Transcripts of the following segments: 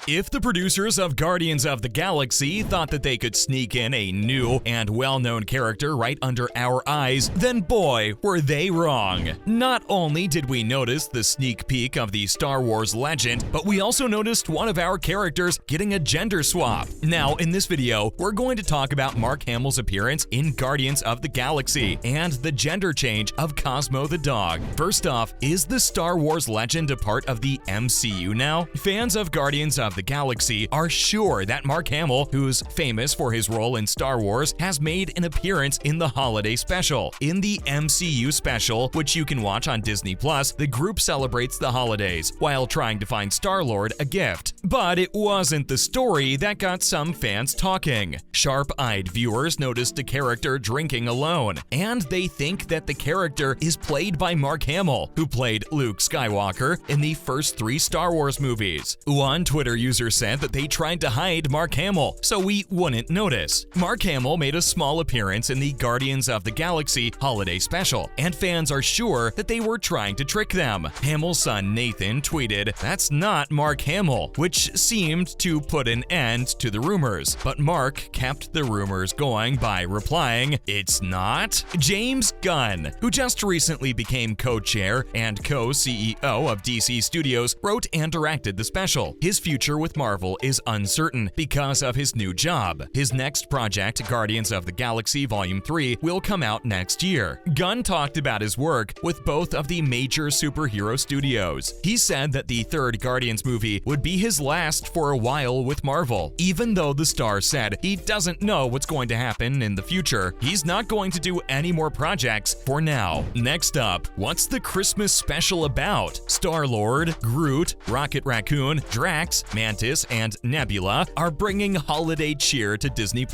If the producers of Guardians of the Galaxy thought that they could sneak in a new and well-known character right under our eyes, then boy, were they wrong. Not only did we notice the sneak peek of the Star Wars legend, but we also noticed one of our characters getting a gender swap. Now, in this video, we're going to talk about Mark Hamill's appearance in Guardians of the Galaxy and the gender change of Cosmo the dog. First off, is the Star Wars legend a part of the MCU now? Fans of Guardians of the Galaxy are sure that Mark Hamill, who's famous for his role in Star Wars, has made an appearance in the holiday special. In the MCU special, which you can watch on Disney+, the group celebrates the holidays while trying to find Star-Lord a gift. But it wasn't the story that got some fans talking. Sharp-eyed viewers noticed the character drinking alone, and they think that the character is played by Mark Hamill, who played Luke Skywalker in the first 3 Star Wars movies. One Twitter user said that they tried to hide Mark Hamill so we wouldn't notice. Mark Hamill made a small appearance in the Guardians of the Galaxy holiday special, and fans are sure that they were trying to trick them. Hamill's son Nathan tweeted, "That's not Mark Hamill," which seemed to put an end to the rumors. But Mark kept the rumors going by replying, "It's not?" James Gunn, who just recently became co-chair and co-CEO of DC Studios, wrote and directed the special. His future with Marvel is uncertain because of his new job. His next project, Guardians of the Galaxy Volume 3, will come out next year. Gunn talked about his work with both of the major superhero studios. He said that the third Guardians movie would be his last for a while with Marvel. Even though the star said he doesn't know what's going to happen in the future, he's not going to do any more projects for now. Next up, what's the Christmas special about? Star-Lord, Groot, Rocket Raccoon, Drax, Mantis, and Nebula are bringing holiday cheer to Disney+.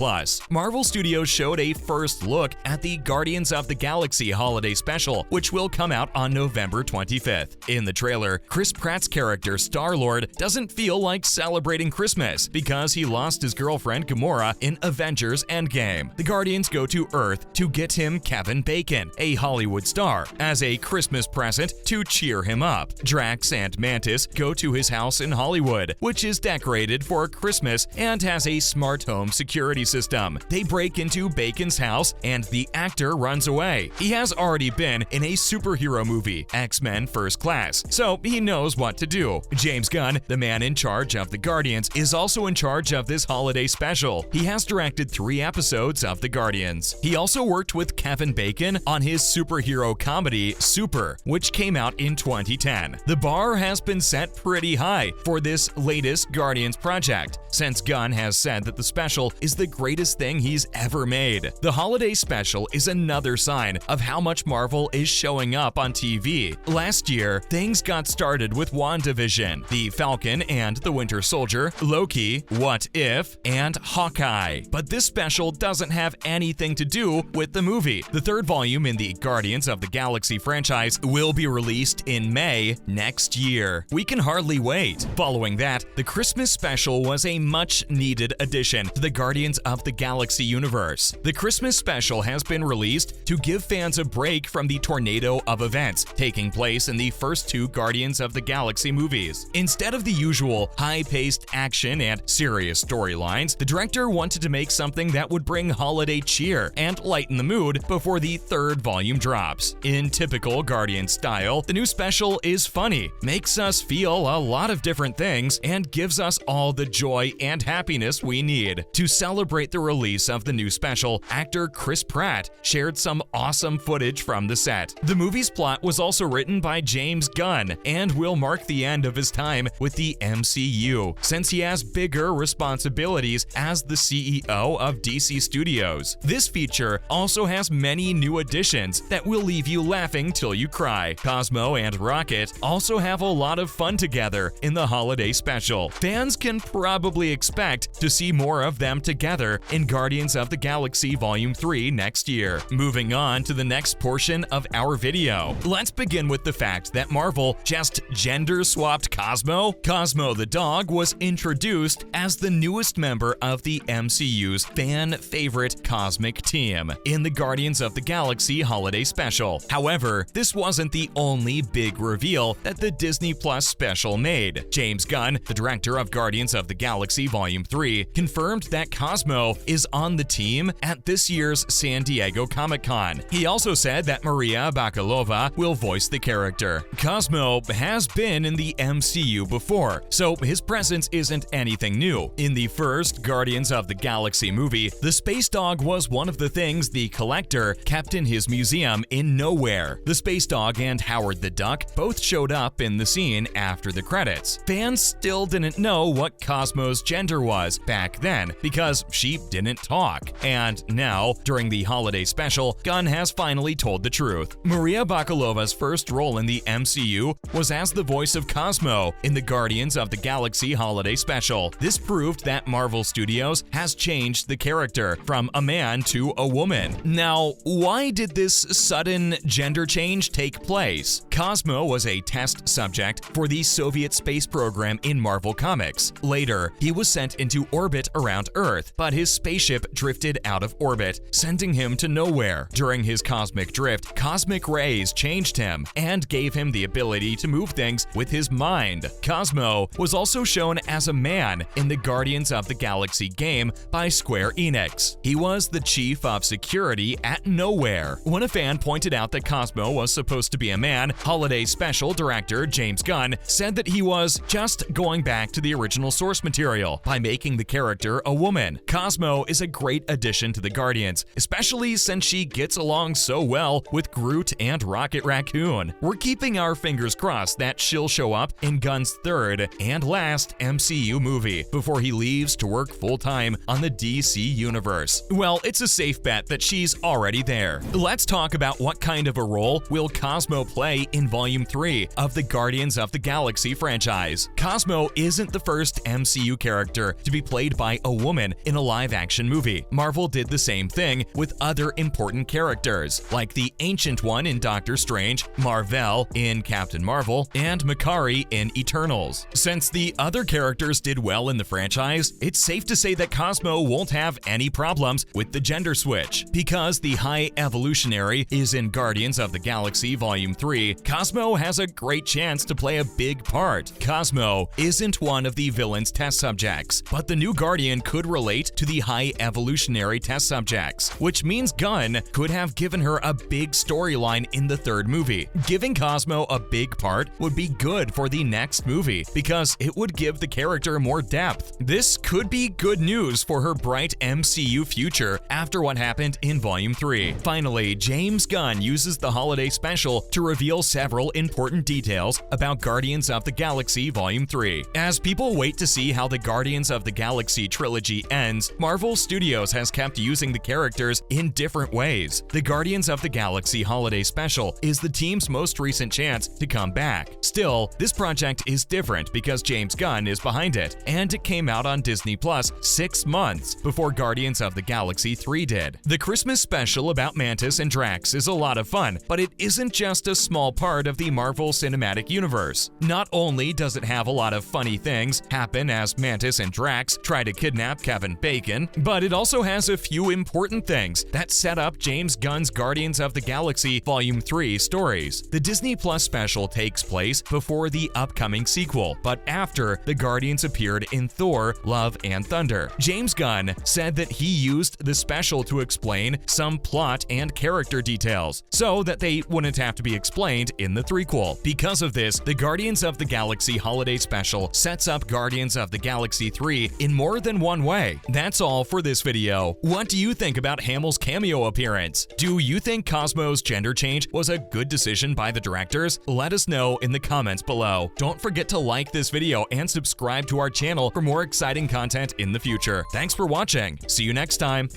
Marvel Studios showed a first look at the Guardians of the Galaxy holiday special, which will come out on November 25th. In the trailer, Chris Pratt's character Star-Lord doesn't feel like celebrating Christmas because he lost his girlfriend Gamora in Avengers Endgame. The Guardians go to Earth to get him Kevin Bacon, a Hollywood star, as a Christmas present to cheer him up. Drax and Mantis go to his house in Hollywood, which is decorated for Christmas and has a smart home security system. They break into Bacon's house and the actor runs away. He has already been in a superhero movie, X-Men First Class, so he knows what to do. James Gunn, the man in charge of the Guardians, is also in charge of this holiday special. He has directed 3 episodes of the Guardians. He also worked with Kevin Bacon on his superhero comedy Super, which came out in 2010. The bar has been set pretty high for this latest Guardians project, since Gunn has said that the special is the greatest thing he's ever made. The holiday special is another sign of how much Marvel is showing up on TV. Last year, things got started with WandaVision, The Falcon and the Winter Soldier, Loki, What If, and Hawkeye. But this special doesn't have anything to do with the movie. The third volume in the Guardians of the Galaxy franchise will be released in May next year. We can hardly wait. Following that, the Christmas special was a much-needed addition to the Guardians of the Galaxy universe. The Christmas special has been released to give fans a break from the tornado of events taking place in the first 2 Guardians of the Galaxy movies. Instead of the usual high-paced action and serious storylines, the director wanted to make something that would bring holiday cheer and lighten the mood before the third volume drops. In typical Guardian style, the new special is funny, makes us feel a lot of different things, and gives us all the joy and happiness we need. To celebrate the release of the new special, actor Chris Pratt shared some awesome footage from the set. The movie's plot was also written by James Gunn and will mark the end of his time with the MCU, since he has bigger responsibilities as the CEO of DC Studios. This feature also has many new additions that will leave you laughing till you cry. Cosmo and Rocket also have a lot of fun together in the holiday special. Fans can probably probably expect to see more of them together in Guardians of the Galaxy Volume 3 next year. Moving on to the next portion of our video. Let's begin with the fact that Marvel just gender-swapped Cosmo. Cosmo the dog was introduced as the newest member of the MCU's fan-favorite cosmic team in the Guardians of the Galaxy Holiday Special. However, this wasn't the only big reveal that the Disney Plus special made. James Gunn, the director of Guardians of the Galaxy Volume 3, confirmed that Cosmo is on the team at this year's San Diego Comic-Con. He also said that Maria Bakalova will voice the character. Cosmo has been in the MCU before, so his presence isn't anything new. In the first Guardians of the Galaxy movie, the space dog was one of the things the Collector kept in his museum in Nowhere. The space dog and Howard the Duck both showed up in the scene after the credits. Fans still didn't know what Cosmo's gender was back then because she didn't talk. And now, during the holiday special, Gunn has finally told the truth. Maria Bakalova's first role in the MCU was as the voice of Cosmo in the Guardians of the Galaxy Holiday Special. This proved that Marvel Studios has changed the character from a man to a woman. Now, why did this sudden gender change take place? Cosmo was a test subject for the Soviet space program in Marvel Comics. Later, he was sent into orbit around Earth, but his spaceship drifted out of orbit, sending him to nowhere. During his cosmic drift, cosmic rays changed him and gave him the ability to move things with his mind. Cosmo was also shown as a man in the Guardians of the Galaxy game by Square Enix. He was the chief of security at Nowhere. When a fan pointed out that Cosmo was supposed to be a man, Holiday Special director James Gunn said that he was just going back to the original source material by making the character a woman. Cosmo is a great addition to the Guardians, especially since she gets along so well with Groot and Rocket Raccoon. We're keeping our fingers crossed that she'll show up in Gunn's third and last MCU movie before he leaves to work full-time on the DC universe. Well, it's a safe bet that she's already there. Let's talk about what kind of a role will Cosmo play in Volume 3 of the Guardians of the Galaxy franchise. Cosmo isn't the first MCU character to be played by a woman in a live-action movie. Marvel did the same thing with other important characters, like the Ancient One in Doctor Strange, Mar-Vell in Captain Marvel, and Makkari in Eternals. Since the other characters did well in the franchise, it's safe to say that Cosmo won't have any problems with the gender switch. Because the High Evolutionary is in Guardians of the Galaxy Volume 3, Cosmo has a great chance to play a big part. Cosmo isn't one of the villain's test subjects, but the new Guardian could relate to the High Evolutionary test subjects, which means Gunn could have given her a big storyline in the third movie. Giving Cosmo a big part would be good for the next movie because it would give the character more depth. This could be good news for her bright MCU future after what happened in Volume 3. Finally, James Gunn uses the holiday special to reveal several important details about Guardians of the Galaxy Volume 3. As people wait to see how the Guardians of the Galaxy trilogy ends, Marvel Studios has kept using the characters in different ways. The Guardians of the Galaxy Holiday Special is the team's most recent chance to come back. Still, this project is different because James Gunn is behind it, and it came out on Disney Plus 6 months before Guardians of the Galaxy 3 did. The Christmas special about Mantis and Drax is a lot of fun, but it isn't just a small part of the Marvel Cinematic Universe. Not only does it have a lot of funny things happen as Mantis and Drax try to kidnap Kevin Bacon, but it also has a few important things that set up James Gunn's Guardians of the Galaxy Volume 3 stories. The Disney Plus special takes place before the upcoming sequel, but after the Guardians appeared in Thor: Love and Thunder. James Gunn said that he used the special to explain some plot and character details so that they wouldn't have to be explained in the threequel. Because of this, the Guardians of the Galaxy Holiday Special sets up Guardians of the Galaxy 3 in more than one way. That's all for this video. What do you think about Hamill's cameo appearance? Do you think Cosmo's gender change was a good decision by the directors? Let us know in the comments below. Don't forget to like this video and subscribe to our channel for more exciting content in the future. Thanks for watching. See you next time.